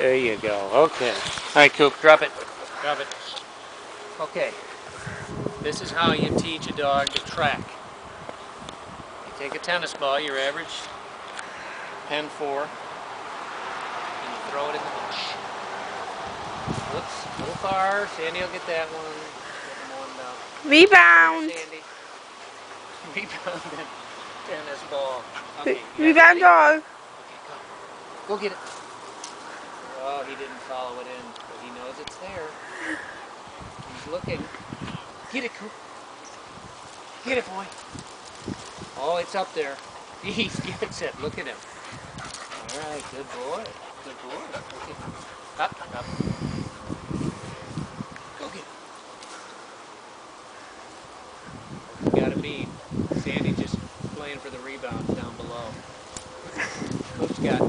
There you go. Okay. All right, Coop, drop it. Drop it. Okay. This is how you teach a dog to track. You take a tennis ball, your average pen 4, and you throw it in the bush. Whoops, a little far. Sandy will get that one. Get him one down. Rebound. Sandy. Rebound tennis ball. Okay. Rebound dog. Okay, go. Go get it. Oh, he didn't follow it in, but he knows it's there. He's looking. Get it, Coop. Get it, boy. Oh, it's up there. He gets it. Look at him. All right, good boy. Good boy. Okay. Up, up. Go get it. Got a beat. Sandy just playing for the rebound down below. Coop's got it.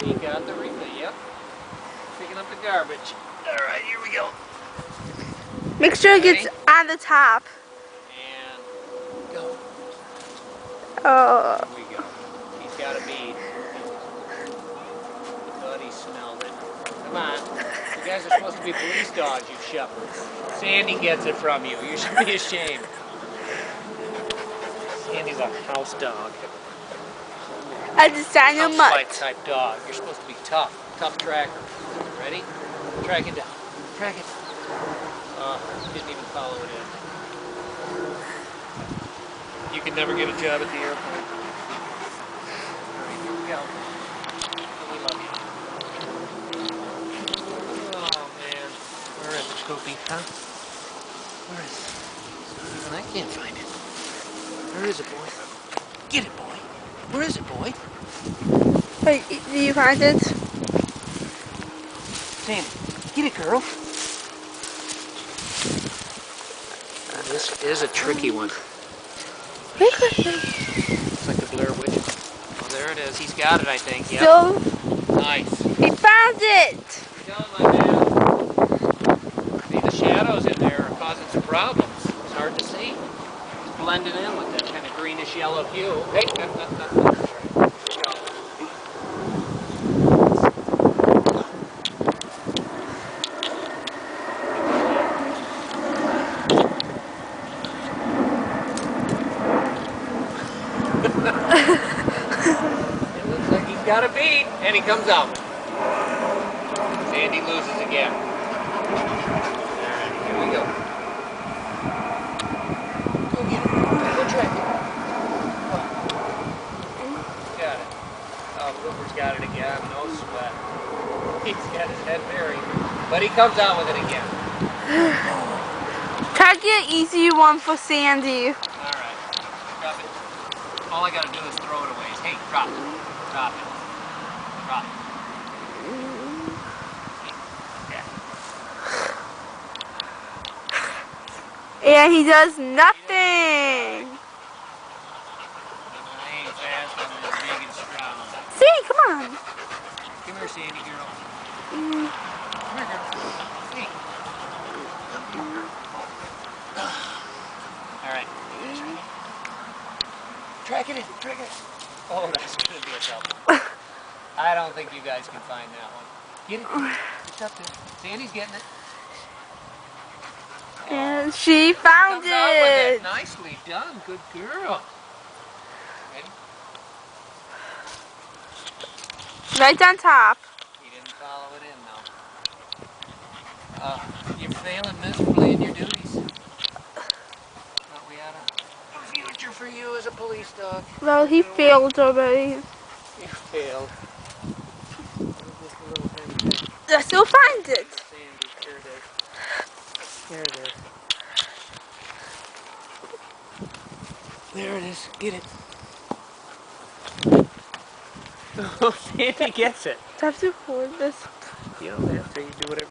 He got the rebound. Yep. Picking up the garbage. All right, here we go. Make sure it gets on the top. And go. Oh. Here we go. He's got a bead. But he smelled it. Come on. You guys are supposed to be police dogs, you shepherds. Sandy gets it from you. You should be ashamed. Sandy's a house dog. A designer mutt. Housefly type dog. You're supposed to be tough. Tough tracker. Ready? Track it down. Track it. Didn't even follow it in. You could never get a job at the airport. Alright, here we go. We love you. Oh man. Where is it, Coopy? Huh? Where is it? I can't find it. Where is it, boy? Get it, boy. Where is it, boy? Wait, do you find it? Sandy, get it, girl. This is a tricky one. It's like the Blair Witch. Oh, there it is. He's got it, I think. Yep. So, Nice. he found it. Done, my man. See, the shadows in there are causing some problems. It's hard to see. It's blending in with that kind of greenish yellow hue. Hey, It looks like he's got a beat, and he comes out. Sandy loses again. Alright, here we go. Go get it. Go track it. Got it. Oh, Rupert got it again. No sweat. He's got his head buried. But he comes out with it again. Try to get an easy one for Sandy. Alright. Drop it. All I gotta do is throw it away. Hey, drop it. Drop it. Drop it. Yeah. And he does nothing. I ain't fast, I'm as big and strong. Sandy, come on. Come here, Sandy girl. Come here, girl. Hey. Alright. Track it in. Track it in. Oh, that's going to be a tough one. I don't think you guys can find that one. Get it. It's up there. Sandy's getting it. And she found Comes out with it. Nicely done. Good girl. Ready? Right on top. You didn't follow it in, though. You're failing miserably in your duties. Thought we had a future for you as a police dog. Well, he failed already. You failed. Just a little tiny bit. I still find it. Sandy, here it is. There it is. There it is. Get it. Oh, Sandy gets it. Do I have to hold this? You don't have to. You do whatever.